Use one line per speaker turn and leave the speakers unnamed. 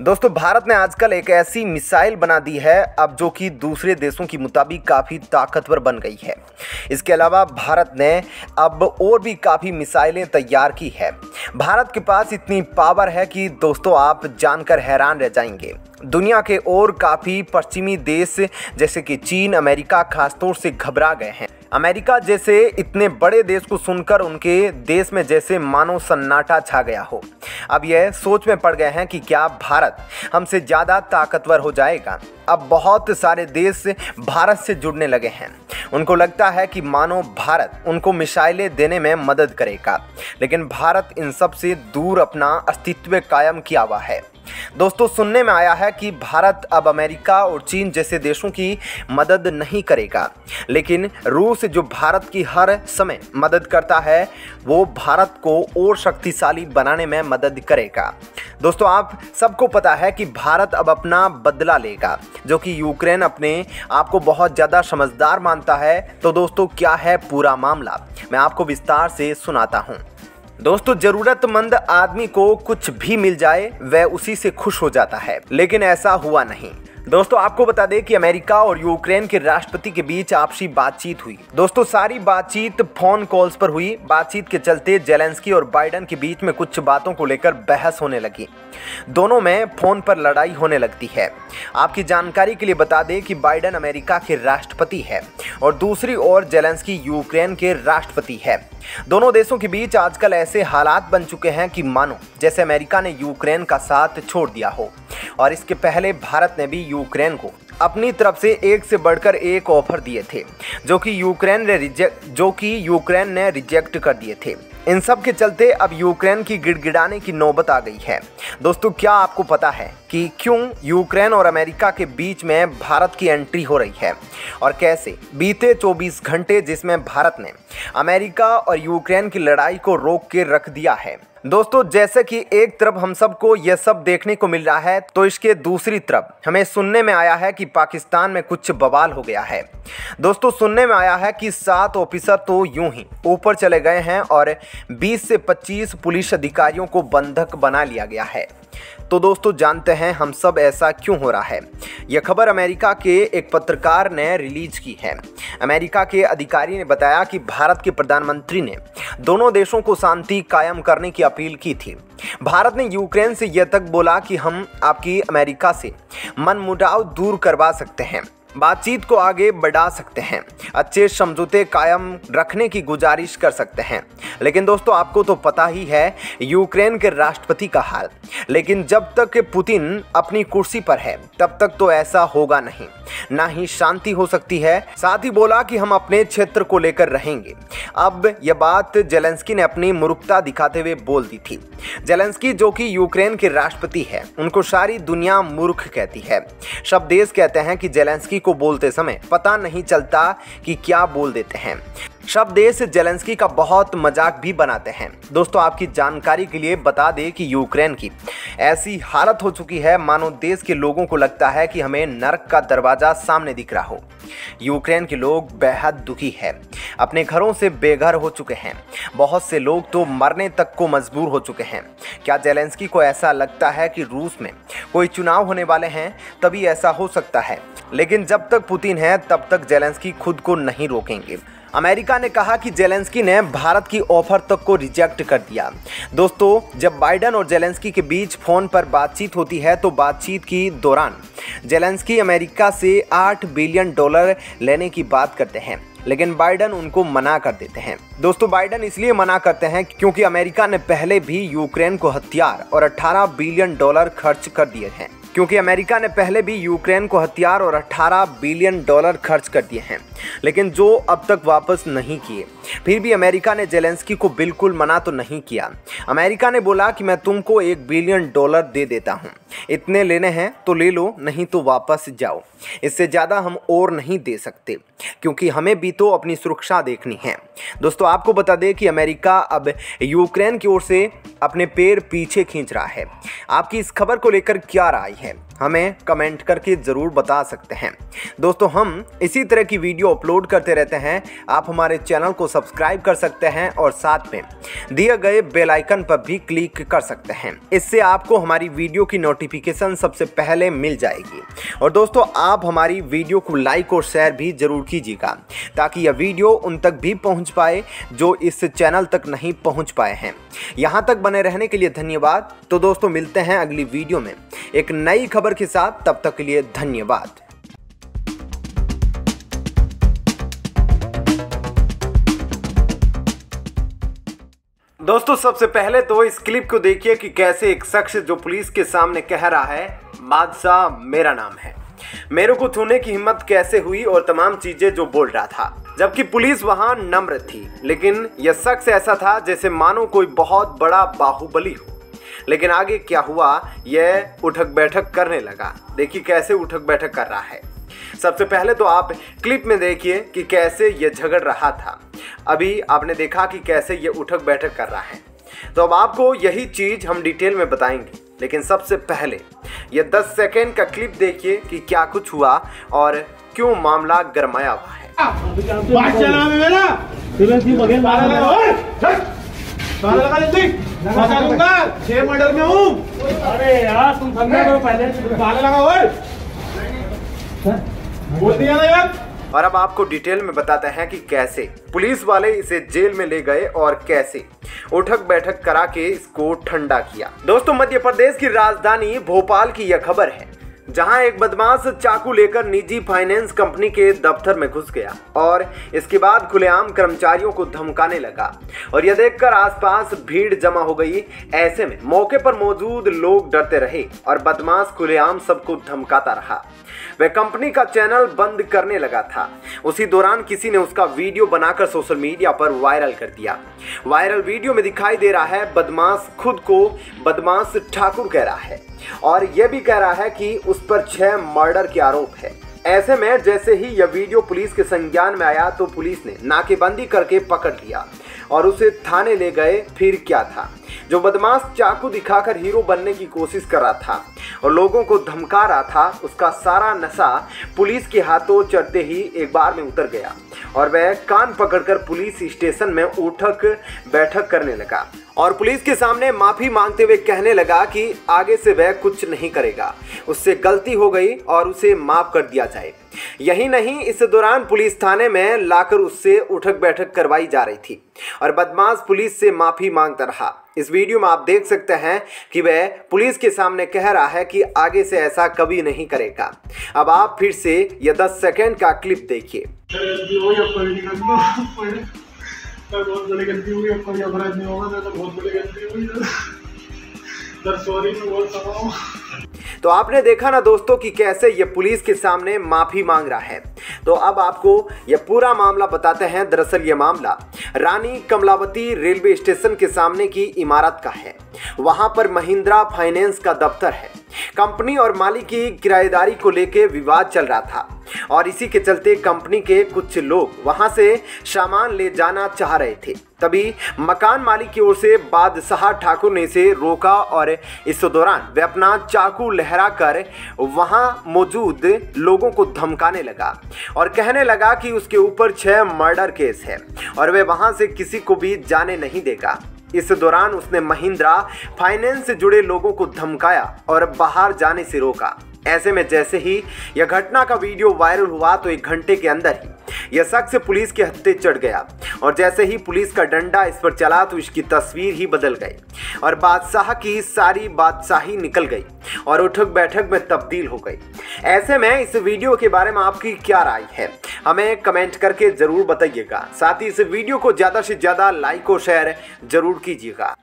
दोस्तों भारत ने आजकल एक ऐसी मिसाइल बना दी है अब जो कि दूसरे देशों की मुताबिक काफ़ी ताकतवर बन गई है। इसके अलावा भारत ने अब और भी काफ़ी मिसाइलें तैयार की है। भारत के पास इतनी पावर है कि दोस्तों आप जानकर हैरान रह जाएंगे। दुनिया के और काफ़ी पश्चिमी देश जैसे कि चीन, अमेरिका खासतौर से घबरा गए हैं। अमेरिका जैसे इतने बड़े देश को सुनकर उनके देश में जैसे मानो सन्नाटा छा गया हो। अब यह सोच में पड़ गए हैं कि क्या भारत हमसे ज़्यादा ताकतवर हो जाएगा। अब बहुत सारे देश भारत से जुड़ने लगे हैं। उनको लगता है कि मानो भारत उनको मिसाइलें देने में मदद करेगा, लेकिन भारत इन सब से दूर अपना अस्तित्व कायम किया हुआ है। दोस्तों सुनने में आया है कि भारत अब अमेरिका और चीन जैसे देशों की मदद नहीं करेगा, लेकिन रूस जो भारत की हर समय मदद करता है वो भारत को और शक्तिशाली बनाने में मदद करेगा। दोस्तों आप सबको पता है कि भारत अब अपना बदला लेगा, जो कि यूक्रेन अपने आप को बहुत ज़्यादा समझदार मानता है। तो दोस्तों क्या है पूरा मामला, मैं आपको विस्तार से सुनाता हूँ। दोस्तों जरूरतमंद आदमी को कुछ भी मिल जाए वह उसी से खुश हो जाता है, लेकिन ऐसा हुआ नहीं। दोस्तों आपको बता दें कि अमेरिका और यूक्रेन के राष्ट्रपति के बीच आपसी बातचीत हुई। दोस्तों सारी बातचीत फोन कॉल्स पर हुई। बातचीत के चलते जेलेंस्की और बाइडेन के बीच में कुछ बातों को लेकर बहस होने लगी। दोनों में फोन पर लड़ाई होने लगती है। आपकी जानकारी के लिए बता दें कि बाइडेन अमेरिका के राष्ट्रपति है और दूसरी ओर जेलेंस्की यूक्रेन के राष्ट्रपति है। दोनों देशों के बीच आजकल ऐसे हालात बन चुके हैं कि मानो जैसे अमेरिका ने यूक्रेन का साथ छोड़ दिया हो, और इसके पहले भारत ने भी यूक्रेन को अपनी तरफ से एक से बढ़कर एक ऑफर दिए थे, जो कि यूक्रेन ने रिजेक्ट कर दिए थे। इन सब के चलते अब यूक्रेन की गिड़गिड़ाने की नौबत आ गई है। दोस्तों क्या आपको पता है कि क्यों यूक्रेन और अमेरिका के बीच में भारत की एंट्री हो रही है और कैसे बीते 24 घंटे जिसमें भारत ने अमेरिका और यूक्रेन की लड़ाई को रोक के रख दिया है। दोस्तों जैसे कि एक तरफ हम सबको यह सब देखने को मिल रहा है, तो इसके दूसरी तरफ हमें सुनने में आया है कि पाकिस्तान में कुछ बवाल हो गया है। दोस्तों सुनने में आया है कि 7 ऑफिसर तो यूं ही ऊपर चले गए हैं और 20 से 25 पुलिस अधिकारियों को बंधक बना लिया गया है। तो दोस्तों जानते हैं हम सब ऐसा क्यों हो रहा है। यह खबर अमेरिका के एक पत्रकार ने रिलीज की है। अमेरिका के अधिकारी ने बताया कि भारत के प्रधानमंत्री ने दोनों देशों को शांति कायम करने की अपील की थी। भारत ने यूक्रेन से यह तक बोला कि हम आपकी अमेरिका से मनमुटाव दूर करवा सकते हैं, बातचीत को आगे बढ़ा सकते हैं, अच्छे समझौते कायम रखने की गुजारिश कर सकते हैं। लेकिन दोस्तों आपको तो पता ही है यूक्रेन के राष्ट्रपति का हाल। लेकिन जब तक पुतिन अपनी कुर्सी पर है तब तक तो ऐसा होगा नहीं, ना ही शांति हो सकती है। साथ ही बोला कि हम अपने क्षेत्र को लेकर रहेंगे। अब यह बात जेलेंस्की ने अपनी मूर्खता दिखाते हुए बोल दी थी। जेलेंस्की जो कि यूक्रेन के राष्ट्रपति है, उनको सारी दुनिया मूर्ख कहती है। सब देश कहते हैं कि जेलेंस्की को बोलते समय पता नहीं चलता कि क्या बोल देते हैं। सब देश जेलेंस्की का बहुत मजाक भी बनाते हैं। दोस्तों आपकी जानकारी के लिए बता दें कि यूक्रेन की ऐसी हालत हो चुकी है मानो देश के लोगों को लगता है कि हमें नरक का दरवाजा सामने दिख रहा हो। यूक्रेन के लोग बेहद दुखी हैं, अपने घरों से बेघर हो चुके हैं। बहुत से लोग तो मरने तक को मजबूर हो चुके हैं। क्या जेलेंस्की को ऐसा लगता है कि रूस में कोई चुनाव होने वाले हैं तभी ऐसा हो सकता है, लेकिन जब तक पुतिन है तब तक जेलेंस्की खुद को नहीं रोकेंगे। अमेरिका ने कहा कि जेलेंस्की ने भारत की ऑफर तक को रिजेक्ट कर दिया। दोस्तों जब बाइडेन और जेलेंस्की के बीच फ़ोन पर बातचीत होती है तो बातचीत के दौरान जेलेंस्की अमेरिका से $8 बिलियन लेने की बात करते हैं, लेकिन बाइडेन उनको मना कर देते हैं। दोस्तों बाइडेन इसलिए मना करते हैं क्योंकि अमेरिका ने पहले भी यूक्रेन को हथियार और $18 बिलियन खर्च कर दिए हैं। खर्च कर दिए हैं, लेकिन जो अब तक वापस नहीं किए। फिर भी अमेरिका ने जेलेंस्की को बिल्कुल मना तो नहीं किया। अमेरिका ने बोला कि मैं तुमको $1 बिलियन दे देता हूँ, इतने लेने हैं तो ले लो, नहीं तो वापस जाओ। इससे ज़्यादा हम और नहीं दे सकते, क्योंकि हमें भी तो अपनी सुरक्षा देखनी है। दोस्तों आपको बता दें कि अमेरिका अब यूक्रेन की ओर से अपने पैर पीछे खींच रहा है। आपकी इस खबर को लेकर क्या राय है, हमें कमेंट करके ज़रूर बता सकते हैं। दोस्तों हम इसी तरह की वीडियो अपलोड करते रहते हैं। आप हमारे चैनल को सब्सक्राइब कर सकते हैं और साथ में दिए गए बेल आइकन पर भी क्लिक कर सकते हैं। इससे आपको हमारी वीडियो की नोटिफिकेशन नोटिफिकेशन सबसे पहले मिल जाएगी। और दोस्तों आप हमारी वीडियो को लाइक और शेयर भी ज़रूर कीजिएगा ताकि यह वीडियो उन तक भी पहुंच पाए जो इस चैनल तक नहीं पहुंच पाए हैं। यहां तक बने रहने के लिए धन्यवाद। तो दोस्तों मिलते हैं अगली वीडियो में एक नई खबर के साथ, तब तक के लिए धन्यवाद। दोस्तों सबसे पहले तो इस क्लिप को देखिए कि कैसे एक शख्स जो पुलिस के सामने कह रहा है बादशाह मेरा नाम है, मेरे को छूने की हिम्मत कैसे हुई और तमाम चीजें जो बोल रहा था, जबकि पुलिस वहां नम्र थी। लेकिन यह शख्स ऐसा था जैसे मानो कोई बहुत बड़ा बाहुबली हो। लेकिन आगे क्या हुआ, यह उठक बैठक करने लगा। देखिए कैसे उठक बैठक कर रहा है। सबसे पहले तो आप क्लिप में देखिए कि कैसे यह झगड़ रहा था। अभी आपने देखा कि कैसे यह उठक बैठक कर रहा है। तो अब आपको यही चीज हम डिटेल में बताएंगे, लेकिन सबसे पहले यह 10 सेकेंड का क्लिप देखिए कि क्या कुछ हुआ और क्यों मामला गरमाया हुआ है।
मर्डर में हूँ। अरे यार तुम समझा करो पहले, बोल दिया ना यार।
और अब आपको डिटेल में बताते हैं कि कैसे पुलिस वाले इसे जेल में ले गए और कैसे उठक बैठक करा के इसको ठंडा किया। दोस्तों मध्य प्रदेश की राजधानी भोपाल की यह खबर है, जहां एक बदमाश चाकू लेकर निजी फाइनेंस कंपनी के दफ्तर में घुस गया और इसके बाद खुलेआम कर्मचारियों को धमकाने लगा। और यह देखकर आसपास भीड़ जमा हो गई। ऐसे में मौके पर मौजूद लोग डरते रहे और बदमाश खुलेआम सबको धमकाता रहा। वह कंपनी का चैनल बंद करने लगा था। उसी दौरान किसी ने उसका वीडियो बनाकर सोशल मीडिया पर वायरल कर दिया। वायरल वीडियो में दिखाई दे रहा है बदमाश खुद को बदमाश ठाकुर कह रहा है और यह भी कह रहा है कि उस पर 6 मर्डर के आरोप है। ऐसे में जैसे ही यह वीडियो पुलिस के संज्ञान में आया तो पुलिस ने नाकेबंदी करके पकड़ लिया और उसे थाने ले गए। फिर क्या था, जो बदमाश चाकू दिखाकर हीरो बनने की कोशिश कर रहा था और लोगों को धमका रहा था, उसका सारा नशा पुलिस के हाथों चढ़ते ही एक बार में उतर गया और वह कान पकड़कर पुलिस स्टेशन में उठक बैठक करने लगा और पुलिस के सामने माफी मांगते हुए कहने लगा कि आगे से वह कुछ नहीं करेगा, उससे गलती हो गई और उसे माफ कर दिया जाए। यही नहीं, इस दौरान पुलिस थाने में लाकर उससे उठक बैठक करवाई जा रही थी और बदमाश पुलिस से माफी मांगता रहा। इस वीडियो में आप देख सकते हैं कि वह पुलिस के सामने कह रहा है कि आगे से ऐसा कभी नहीं करेगा। अब आप फिर से यह 10 सेकेंड का क्लिप देखिए।
बहुत बड़ी गलती हुई, अब कोई अपराध नहीं होगा, तो बहुत बड़ी गलती हुई सर, सॉरी मैं बोल सकता हूँ।
तो आपने देखा ना दोस्तों कि कैसे ये पुलिस के सामने माफी मांग रहा है। तो अब आपको यह पूरा मामला बताते हैं। दरअसल ये मामला रानी कमलावती रेलवे स्टेशन के सामने की इमारत का है। वहां पर महिंद्रा फाइनेंस का दफ्तर है। कंपनी और मालिक की किराएदारी को लेकर विवाद चल रहा था और इसी के चलते कंपनी के कुछ लोग वहां से सामान ले जाना चाह रहे थे। तभी मकान मालिक की ओर से बादशाह ठाकुर ने इसे रोका और इस दौरान वे अपना चाकू लहराकर वहां मौजूद लोगों को धमकाने लगा और कहने लगा कि उसके ऊपर 6 मर्डर केस है और वे वहां से किसी को भी जाने नहीं देगा। इस दौरान उसने महिंद्रा फाइनेंस से जुड़े लोगों को धमकाया और बाहर जाने से रोका। ऐसे में जैसे ही यह घटना का वीडियो वायरल हुआ तो 1 घंटे के अंदर ही यह शख्स पुलिस के हत्थे चढ़ गया और जैसे ही पुलिस का डंडा इस पर चला तो इसकी तस्वीर ही बदल गई और बादशाह की सारी बादशाही निकल गई और उठक बैठक में तब्दील हो गई। ऐसे में इस वीडियो के बारे में आपकी क्या राय है, हमें कमेंट करके ज़रूर बताइएगा। साथ ही इस वीडियो को ज़्यादा से ज़्यादा लाइक और शेयर ज़रूर कीजिएगा।